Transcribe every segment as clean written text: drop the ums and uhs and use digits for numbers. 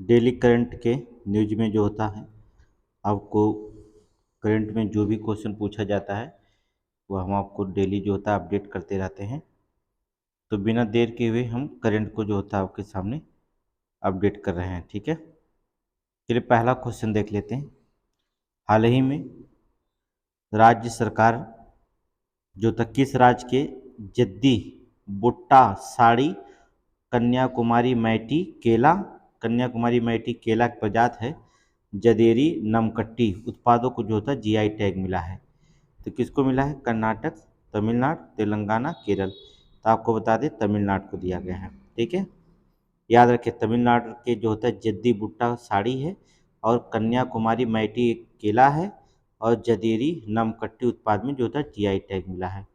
Daily current के news में जो होता है आपको करंट में जो भी क्वेश्चन पूछा जाता है वो हम आपको डेली जो होता है अपडेट करते रहते हैं। तो बिना देर के हुए हम करंट को जो होता है आपके सामने अपडेट कर रहे हैं। ठीक है, चलिए पहला क्वेश्चन देख लेते हैं। हाल ही में राज्य सरकार जो था किस राज्य के जद्दी बुट्टा साड़ी कन्याकुमारी मैटी केला की प्रजात है जदेरी नमकट्टी उत्पादों को जो होता है जीआई टैग मिला है। तो किसको मिला है? कर्नाटक, तमिलनाडु, तेलंगाना, केरल। तो आपको बता दें तमिलनाडु को दिया गया है। ठीक है, याद रखें तमिलनाडु के जो होता है जद्दी बुट्टा साड़ी है और कन्याकुमारी मैटी एक केला है और जदेरी नमकट्टी उत्पाद में जो होता है जीआई टैग मिला है।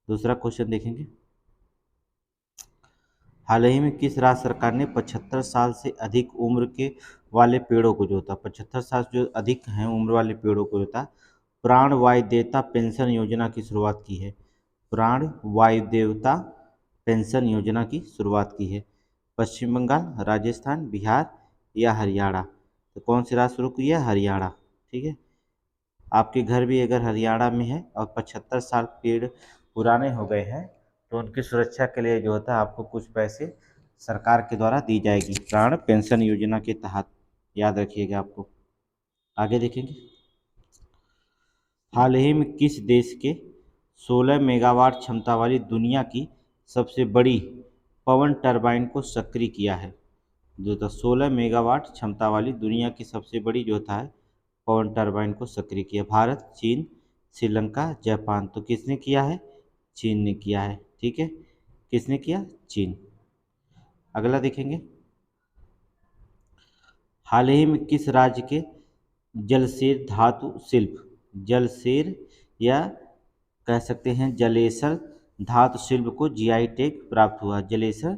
दूसरा क्वेश्चन देखेंगे। हाल ही में किस राज्य सरकार ने 75 साल से अधिक उम्र के वाले पेड़ों को जो होता 75 साल जो अधिक हैं उम्र वाले पेड़ों को होता प्राण वायुदेवता पेंशन योजना की शुरुआत की है? प्राण वायुदेवता पेंशन योजना की शुरुआत की है। पश्चिम बंगाल, राजस्थान, बिहार या हरियाणा? तो कौन सी राज्य शुरू की है? हरियाणा। ठीक है, आपके घर भी अगर हरियाणा में है और 75 साल पेड़ पुराने हो गए हैं तो उनकी सुरक्षा के लिए जो होता है आपको कुछ पैसे सरकार के द्वारा दी जाएगी प्राण पेंशन योजना के तहत। याद रखिएगा आपको। आगे देखेंगे। हाल ही में किस देश के 16 मेगावाट क्षमता वाली दुनिया की सबसे बड़ी पवन टरबाइन को सक्रिय किया है? जो था 16 मेगावाट क्षमता वाली दुनिया की सबसे बड़ी जो था है पवन टरबाइन को सक्रिय किया। भारत, चीन, श्रीलंका, जापान। तो किसने किया है? चीन ने किया है। ठीक है, किसने किया? चीन। अगला देखेंगे। हाल ही में किस राज्य के जलसेर धातु शिल्प जलसेर या कह सकते हैं जलेसर धातु शिल्प को जीआई टैग प्राप्त हुआ? जलेसर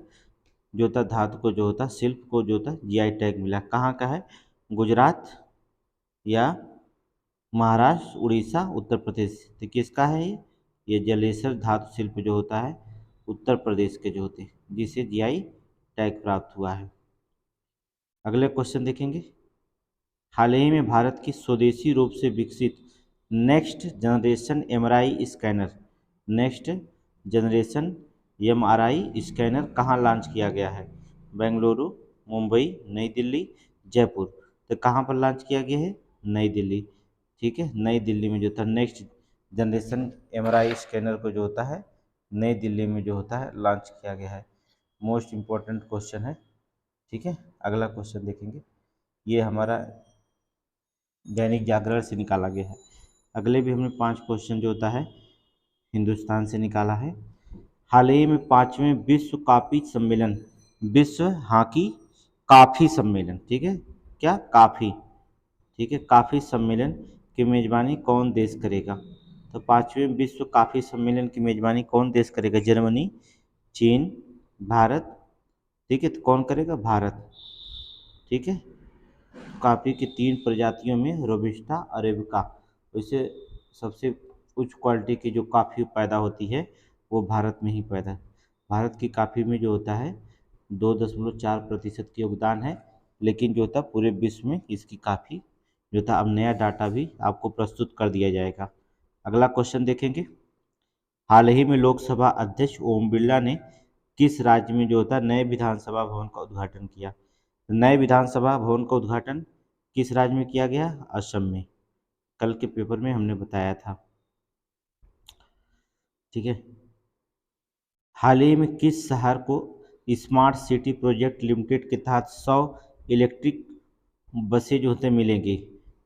जो था धातु को जो होता शिल्प को जो था जीआई टैग मिला। कहाँ का है? गुजरात या महाराष्ट्र, उड़ीसा, उत्तर प्रदेश? तो किसका है ये जलेसर धातु शिल्प जो होता है उत्तर प्रदेश के जो होते हैं जिसे जीआई टैग प्राप्त हुआ है। अगले क्वेश्चन देखेंगे। हाल ही में भारत की स्वदेशी रूप से विकसित नेक्स्ट जनरेशन एमआरआई स्कैनर कहाँ लॉन्च किया गया है? बेंगलुरु, मुंबई, नई दिल्ली, जयपुर? तो कहाँ पर लॉन्च किया गया है? नई दिल्ली। ठीक है, नई दिल्ली में जो था नेक्स्ट जनरेशन एमआरआई स्कैनर को जो होता है नई दिल्ली में जो होता है लॉन्च किया गया है। मोस्ट इम्पोर्टेंट क्वेश्चन है। ठीक है, अगला क्वेश्चन देखेंगे। ये हमारा दैनिक जागरण से निकाला गया है। अगले भी हमने 5 क्वेश्चन जो होता है हिंदुस्तान से निकाला है। हाल ही में 5वें विश्व हॉकी काफी सम्मेलन, ठीक है क्या काफी, ठीक है काफी सम्मेलन की मेजबानी कौन देश करेगा? तो 5वें विश्व काफी सम्मेलन की मेजबानी कौन देश करेगा? जर्मनी, चीन, भारत? ठीक है, तो कौन करेगा? भारत। ठीक है, कॉफ़ी की 3 प्रजातियों में रोबस्टा अरेबिका वैसे सबसे उच्च क्वालिटी की जो कॉफ़ी पैदा होती है वो भारत में ही पैदा है। भारत की कॉफ़ी में जो होता है 2.4% की योगदान है, लेकिन जो होता है पूरे विश्व में इसकी काफ़ी जो था अब नया डाटा भी आपको प्रस्तुत कर दिया जाएगा। अगला क्वेश्चन देखेंगे। हाल ही में लोकसभा अध्यक्ष ओम बिरला ने किस राज्य में जो होता है नए विधानसभा भवन का उद्घाटन किया? नए विधानसभा भवन का उद्घाटन किस राज्य में किया गया? असम में। कल के पेपर में हमने बताया था। ठीक है, हाल ही में किस शहर को स्मार्ट सिटी प्रोजेक्ट लिमिटेड के तहत 100 इलेक्ट्रिक बसें जो होते मिलेंगी?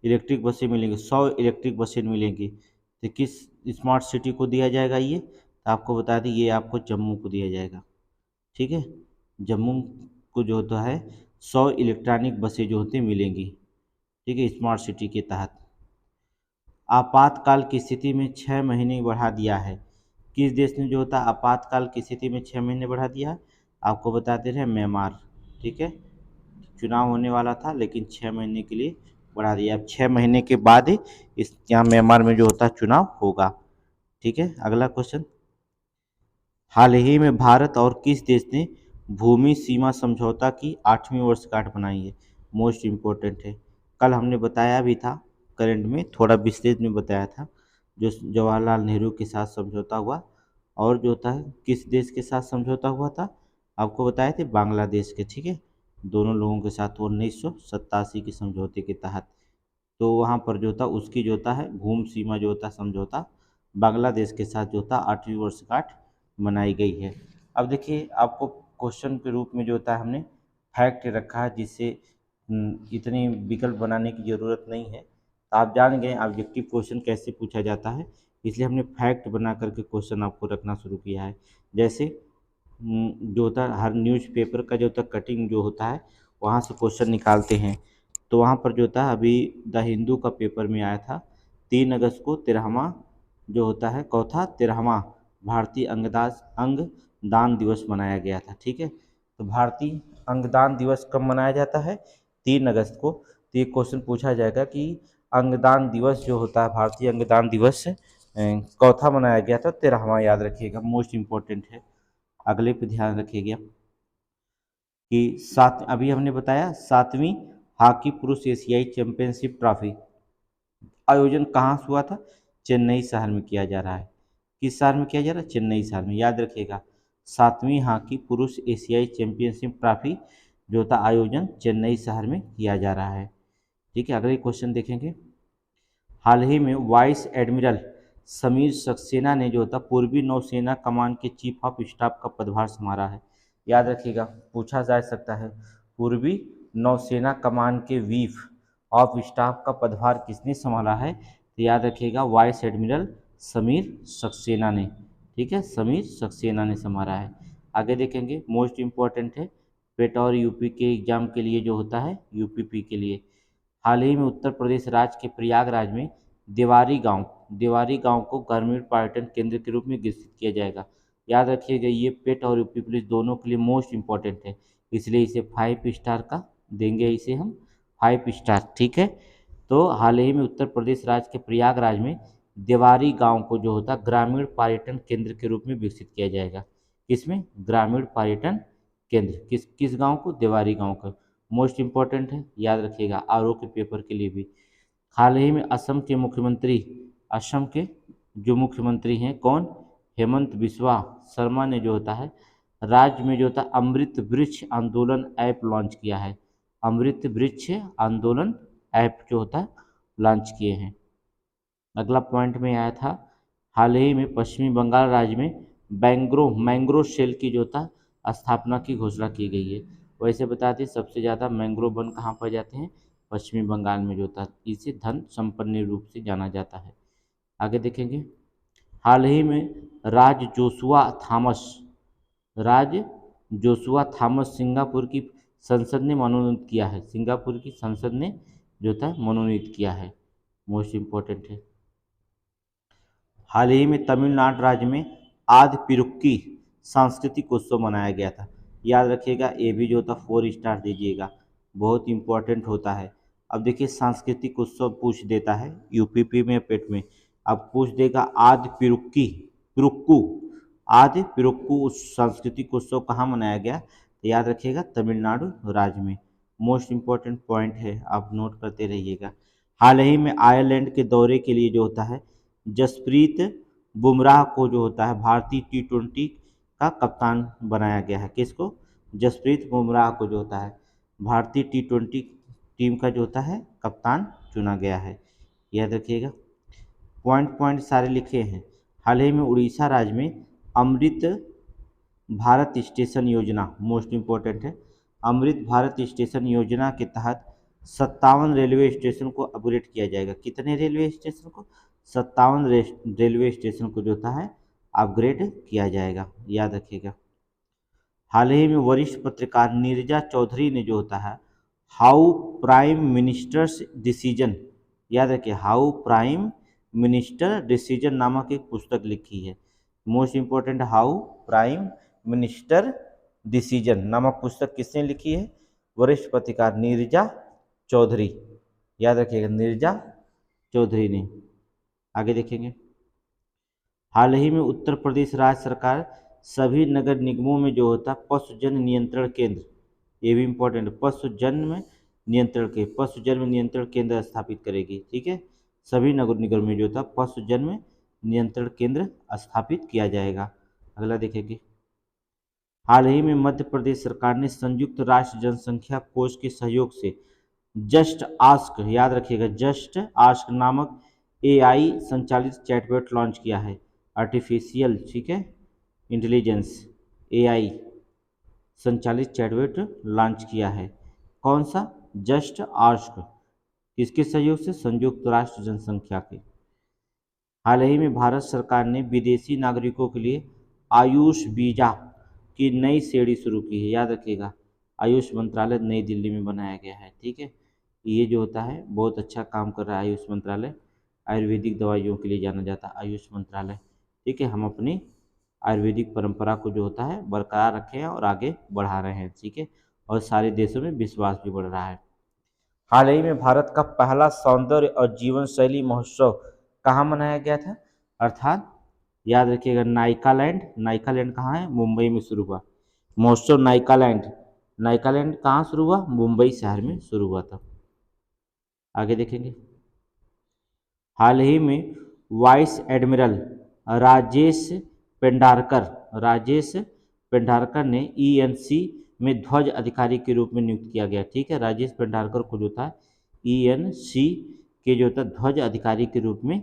इलेक्ट्रिक बसें मिलेंगी, 100 इलेक्ट्रिक बसें मिलेंगी। तो किस स्मार्ट सिटी को दिया जाएगा ये? तो आपको बता दें ये आपको जम्मू को दिया जाएगा। ठीक है, जम्मू को जो होता है 100 इलेक्ट्रॉनिक बसें जो होती मिलेंगी। ठीक है, स्मार्ट सिटी के तहत। आपातकाल की स्थिति में 6 महीने बढ़ा दिया है? किस देश ने जो होता है आपातकाल की स्थिति में 6 महीने बढ़ा दिया? आपको बताते रहे म्यांमार। ठीक है, चुनाव होने वाला था लेकिन 6 महीने के लिए बढ़ा दिया। अब 6 महीने के बाद ही इस यहाँ म्यांमार में जो होता है चुनाव होगा। ठीक है, अगला क्वेश्चन। हाल ही में भारत और किस देश ने भूमि सीमा समझौता की 8वीं वर्षगांठ मनाई है। मोस्ट इम्पोर्टेंट है। कल हमने बताया भी था, करंट में थोड़ा विस्तृत में बताया था, जो जवाहरलाल नेहरू के साथ समझौता हुआ, और जो होता है किस देश के साथ समझौता हुआ था, आपको बताए थे बांग्लादेश के, ठीक है। दोनों लोगों के साथ 1987 के समझौते के तहत। तो वहाँ पर जो था उसकी जो होता है भूमि सीमा जो होता समझौता बांग्लादेश के साथ जो था 8वीं वर्षगांठ मनाई गई है। अब देखिए आपको क्वेश्चन के रूप में जो होता है हमने फैक्ट रखा है, जिससे इतनी विकल्प बनाने की ज़रूरत नहीं है। तो आप जान गए ऑब्जेक्टिव क्वेश्चन कैसे पूछा जाता है, इसलिए हमने फैक्ट बना करके क्वेश्चन आपको रखना शुरू किया है। जैसे जो होता है हर न्यूज़पेपर का जो होता है कटिंग जो होता है वहाँ से क्वेश्चन निकालते हैं। तो वहाँ पर जो था अभी द हिंदू का पेपर में आया था 3 अगस्त को 13वां जो होता है चौथा 13वां भारतीय अंगदान दिवस मनाया गया था, ठीक है। तो भारतीय अंगदान दिवस कब मनाया जाता है? 3 अगस्त को। तो ये क्वेश्चन पूछा जाएगा कि अंगदान दिवस जो होता है भारतीय अंगदान दिवस चौथा मनाया गया था, 13वां याद रखिएगा, मोस्ट इम्पोर्टेंट है। अगले पे ध्यान रखिएगा कि सात अभी हमने बताया 7वीं हॉकी पुरुष एशियाई चैंपियनशिप ट्रॉफी आयोजन कहाँ से हुआ था? चेन्नई शहर में किया जा रहा है। किस शहर में किया जा रहा है? चेन्नई शहर में, याद रखिएगा। 7वीं हॉकी पुरुष एशियाई चैंपियनशिप ट्रॉफी जो था आयोजन चेन्नई शहर में किया जा रहा है, ठीक है। अगले क्वेश्चन देखेंगे। हाल ही में वाइस एडमिरल समीर सक्सेना ने जो था पूर्वी नौसेना कमान के चीफ ऑफ स्टाफ का पदभार संभाला है। याद रखिएगा, पूछा जा सकता है पूर्वी नौसेना कमान के चीफ ऑफ स्टाफ का पदभार किसने संभाला है? तो याद रखिएगा वाइस एडमिरल समीर सक्सेना ने, ठीक है, समीर सक्सेना ने संभाला है। आगे देखेंगे, मोस्ट इम्पॉर्टेंट है पेट और यूपी के एग्जाम के लिए जो होता है यूपीपी के लिए। हाल ही में उत्तर प्रदेश राज्य के प्रयागराज में देवारी गांव को ग्रामीण पर्यटन केंद्र के रूप में विकसित किया जाएगा। याद रखिएगा ये पेट और यूपी पुलिस दोनों के लिए मोस्ट इम्पोर्टेंट है, इसलिए इसे 5 स्टार का देंगे, इसे हम 5 स्टार, ठीक है। तो हाल ही में उत्तर प्रदेश राज्य के प्रयागराज में देवारी गांव को जो होता है ग्रामीण पर्यटन केंद्र के रूप में विकसित किया जाएगा। किसमें? ग्रामीण पर्यटन केंद्र। किस गांव को? देवारी गांव का। मोस्ट इम्पॉर्टेंट है, याद रखिएगा आरओ के पेपर के लिए भी। हाल ही में असम के जो मुख्यमंत्री हैं कौन? हेमंत बिस्वा शर्मा ने जो होता है राज्य में जो होता है अमृत वृक्ष आंदोलन ऐप लॉन्च किया है। अमृत वृक्ष आंदोलन ऐप जो होता है लॉन्च किए हैं। अगला पॉइंट में आया था, हाल ही में पश्चिमी बंगाल राज्य में मैंग्रोव शेल की जो था स्थापना की घोषणा की गई है। वैसे बता दें सबसे ज़्यादा मैंग्रोव वन कहाँ पाए जाते हैं? पश्चिमी बंगाल में जो था, इसे धन संपन्न रूप से जाना जाता है। आगे देखेंगे, हाल ही में राज जोशुआ थॉमस सिंगापुर की संसद ने मनोनीत किया है। सिंगापुर की संसद ने जो था मनोनीत किया है, मोस्ट इम्पोर्टेंट है। हाल ही में तमिलनाडु राज्य में आदि पिरुक्की सांस्कृतिक उत्सव मनाया गया था। याद रखिएगा ये भी जो था 4 स्टार दीजिएगा, बहुत इम्पोर्टेंट होता है। अब देखिए सांस्कृतिक उत्सव पूछ देता है यूपीपी में पेट में, अब पूछ देगा आदि पिरुक्कू सांस्कृतिक उत्सव कहाँ मनाया गया? तो याद रखिएगा तमिलनाडु राज्य में। मोस्ट इम्पोर्टेंट पॉइंट है, आप नोट करते रहिएगा। हाल ही में आयरलैंड के दौरे के लिए जो होता है जसप्रीत बुमराह को जो होता है भारतीय T20 का कप्तान बनाया गया है। किसको? जसप्रीत बुमराह को जो होता है भारतीय T20 टीम का जो होता है कप्तान चुना गया है, याद रखिएगा। पॉइंट सारे लिखे हैं। हाल ही में उड़ीसा राज्य में अमृत भारत स्टेशन योजना, मोस्ट इम्पोर्टेंट है, अमृत भारत स्टेशन योजना के तहत 57 रेलवे स्टेशन को अपग्रेड किया जाएगा। कितने रेलवे स्टेशन को? 57 रेलवे स्टेशन को जो होता है अपग्रेड किया जाएगा, याद रखिएगा। हाल ही में वरिष्ठ पत्रकार नीरजा चौधरी ने जो होता है हाउ प्राइम मिनिस्टर्स डिसीजन, याद रखिए हाउ प्राइम मिनिस्टर डिसीजन नामक एक पुस्तक लिखी है। Most important, how prime minister decision नामक पुस्तक किसने लिखी है? वरिष्ठ पत्रकार नीरजा चौधरी, याद रखिएगा नीरजा चौधरी ने। आगे देखेंगे, हाल ही में उत्तर प्रदेश राज्य सरकार सभी नगर निगमों में जो होता है पशुजन्य नियंत्रण केंद्र, ये भी इम्पोर्टेंट है, पशुजन्य नियंत्रण केंद्र स्थापित करेगी। ठीक है, सभी नगर निगम में जो था पशुजन्य नियंत्रण केंद्र स्थापित किया जाएगा। अगला देखेंगे, हाल ही में मध्य प्रदेश सरकार ने संयुक्त राष्ट्र जनसंख्या कोष के सहयोग से जस्ट आस्क, याद रखिएगा, जस्ट आस्क नामक एआई संचालित चैटबॉट लॉन्च किया है। आर्टिफिशियल, ठीक है, इंटेलिजेंस एआई संचालित चैटबॉट लॉन्च किया है। कौन सा? Just ask. किसके सहयोग से? संयुक्त राष्ट्र जनसंख्या के। हाल ही में भारत सरकार ने विदेशी नागरिकों के लिए आयुष वीजा की नई श्रेणी शुरू की है। याद रखिएगा, आयुष मंत्रालय नई दिल्ली में बनाया गया है। ठीक है, ये जो होता है बहुत अच्छा काम कर रहा है आयुष मंत्रालय। आयुर्वेदिक दवाइयों के लिए जाना जाता है आयुष मंत्रालय। ठीक है, हम अपनी आयुर्वेदिक परंपरा को जो होता है बरकरार रखे हैं और आगे बढ़ा रहे हैं। ठीक है, और सारे देशों में विश्वास भी बढ़ रहा है। हाल ही में भारत का पहला सौंदर्य और जीवन शैली महोत्सव कहाँ मनाया गया था? अर्थात याद रखिएगा, नाइकालैंड। नाइकालैंड कहाँ है? मुंबई में शुरू हुआ महोत्सव। नाइकालैंड कहाँ शुरू हुआ? मुंबई शहर में शुरू हुआ था। आगे देखेंगे, हाल ही में वाइस एडमिरल राजेश पेंडारकर ने ईएनसी में ध्वज अधिकारी के रूप में नियुक्त किया गया। ठीक है, राजेश पेंडारकर को जो था ईएनसी के जो था ध्वज अधिकारी के रूप में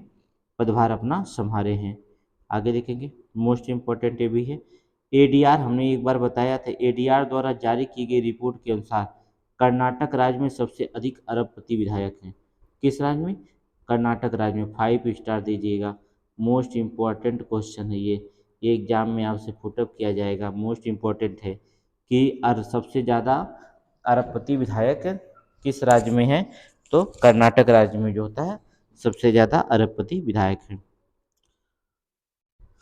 पदभार अपना संभाले हैं। आगे देखेंगे, मोस्ट इम्पोर्टेंट ये भी है, एडीआर हमने एक बार बताया था। एडीआर द्वारा जारी की गई रिपोर्ट के अनुसार कर्नाटक राज्य में सबसे अधिक अरबपति विधायक हैं। किस राज्य में? कर्नाटक राज्य में। 5 स्टार दीजिएगा, मोस्ट इम्पॉर्टेंट क्वेश्चन है ये एग्जाम में आपसे पुटअप किया जाएगा। मोस्ट इम्पॉर्टेंट है कि सबसे ज़्यादा अरबपति विधायक किस राज्य में है? तो कर्नाटक राज्य में जो होता है सबसे ज़्यादा अरबपति विधायक हैं।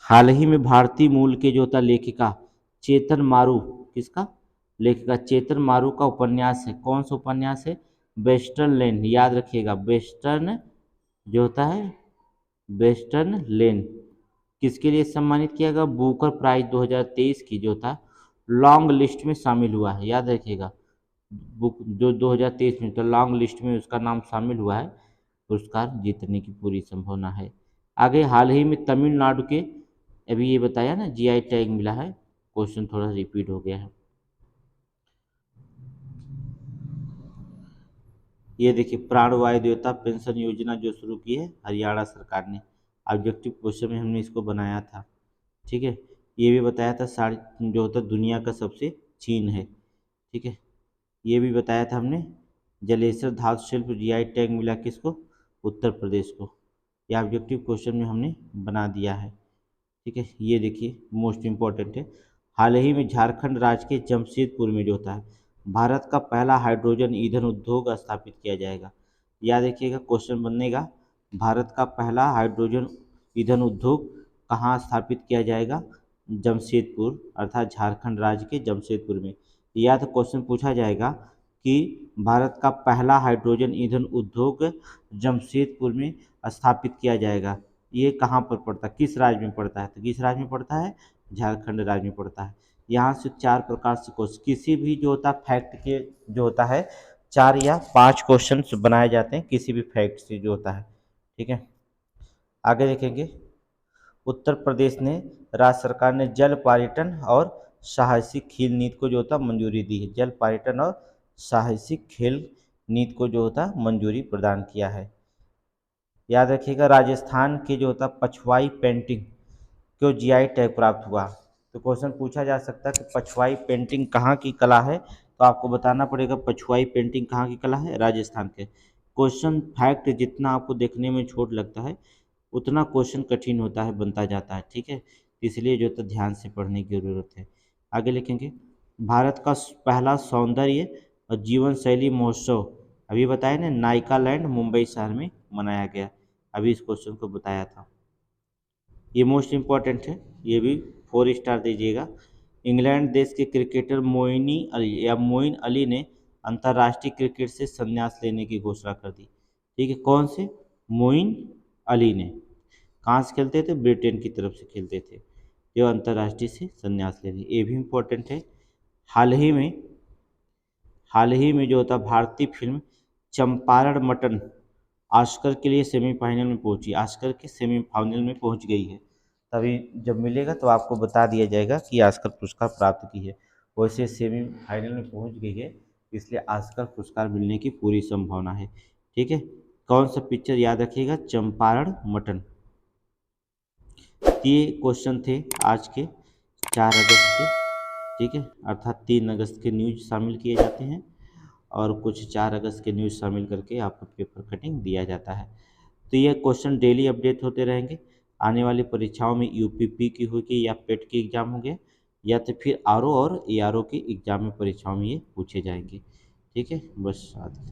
हाल ही में भारतीय मूल के जो होता लेखिका चेतन मारू, किसका? लेखिका चेतन मारू का उपन्यास है। कौन सा उपन्यास है? वेस्टर्न लेन। याद रखिएगा, वेस्टर्न जो होता है वेस्टर्न लेन किसके लिए सम्मानित किया गया? बुकर प्राइज 2023 की जो था लॉन्ग लिस्ट में शामिल हुआ है। याद रखिएगा, बुक जो 2023 में तो लॉन्ग लिस्ट में उसका नाम शामिल हुआ है, पुरस्कार जीतने की पूरी संभावना है। आगे, हाल ही में तमिलनाडु के, अभी ये बताया ना, जीआई टैग मिला है। क्वेश्चन थोड़ा रिपीट हो गया है। ये देखिए, प्राणवायु देवता पेंशन योजना जो शुरू की है हरियाणा सरकार ने, ऑब्जेक्टिव क्वेश्चन में हमने इसको बनाया था। ठीक है, ये भी बताया था साड़ी जो होता दुनिया का सबसे चीन है। ठीक है, ये भी बताया था हमने, जलेसर धातु शिल्प जीआई टैग मिला किसको? उत्तर प्रदेश को। यह ऑब्जेक्टिव क्वेश्चन में हमने बना दिया है। ठीक है, ये देखिए मोस्ट इम्पॉर्टेंट है, हाल ही में झारखंड राज्य के जमशेदपुर में जो होता है भारत का पहला हाइड्रोजन ईंधन उद्योग स्थापित किया जाएगा। याद रखिएगा, क्वेश्चन बनेगा भारत का पहला हाइड्रोजन ईंधन उद्योग कहाँ स्थापित किया जाएगा? जमशेदपुर, अर्थात झारखंड राज्य के जमशेदपुर में। या तो क्वेश्चन पूछा जाएगा कि भारत का पहला हाइड्रोजन ईंधन उद्योग जमशेदपुर में स्थापित किया जाएगा, ये कहाँ पर पड़ता है, किस राज्य में पड़ता है? तो किस राज्य में पड़ता है? झारखंड राज्य में पड़ता है। यहाँ से 4 प्रकार से क्वेश्चन, किसी भी जो होता है फैक्ट के जो होता है 4 या 5 क्वेश्चन बनाए जाते हैं किसी भी फैक्ट से जो होता है। ठीक है, आगे देखेंगे, उत्तर प्रदेश ने, राज्य सरकार ने जल पर्यटन और साहसिक खेल नीति को जो होता मंजूरी दी है। जल पर्यटन और साहसिक खेल नीति को जो होता मंजूरी प्रदान किया है। याद रखिएगा, राजस्थान के जो होता पछवाई पेंटिंग को जीआई टैग प्राप्त हुआ। तो क्वेश्चन पूछा जा सकता है कि पछवाई पेंटिंग कहाँ की कला है? तो आपको बताना पड़ेगा पछवाई पेंटिंग कहाँ की कला है? राजस्थान के। क्वेश्चन फैक्ट जितना आपको देखने में छोट लगता है उतना क्वेश्चन कठिन होता है, बनता जाता है। ठीक है, इसलिए जो तो ध्यान से पढ़ने की जरूरत है। आगे लिखेंगे, भारत का पहला सौंदर्य और जीवन शैली महोत्सव अभी बताया ना, नाइकालैंड मुंबई शहर में मनाया गया। अभी इस क्वेश्चन को बताया था, ये मोस्ट इम्पॉर्टेंट है, ये भी 4 स्टार दीजिएगा। इंग्लैंड देश के क्रिकेटर मोइन अली ने अंतर्राष्ट्रीय क्रिकेट से संन्यास लेने की घोषणा कर दी। ठीक है, कौन से? मोइन अली ने। कहाँ से खेलते थे? ब्रिटेन की तरफ से खेलते थे। जो अंतर्राष्ट्रीय से संन्यास ले रही, ये भी इम्पोर्टेंट है। हाल ही में जो होता भारतीय फिल्म चंपारण मटन ऑस्कर के लिए सेमीफाइनल में पहुंची, ऑस्कर के सेमीफाइनल में पहुंच गई है। तभी जब मिलेगा तो आपको बता दिया जाएगा कि ऑस्कर पुरस्कार प्राप्त की है। वैसे सेमीफाइनल में पहुंच गई है, इसलिए ऑस्कर पुरस्कार मिलने की पूरी संभावना है। ठीक है, कौन सा पिक्चर याद रखिएगा, चंपारण मटन। ये क्वेश्चन थे आज के 4 अगस्त के। ठीक है, अर्थात 3 अगस्त के न्यूज शामिल किए जाते हैं और कुछ 4 अगस्त के न्यूज शामिल करके आपको पेपर कटिंग दिया जाता है। तो ये क्वेश्चन डेली अपडेट होते रहेंगे। आने वाली परीक्षाओं में यूपीपी की होगी या पेट की एग्जाम होंगे, या तो फिर आरओ और एआरओ की एग्जाम में परीक्षाओं में ये पूछे जाएंगे। ठीक है, बस।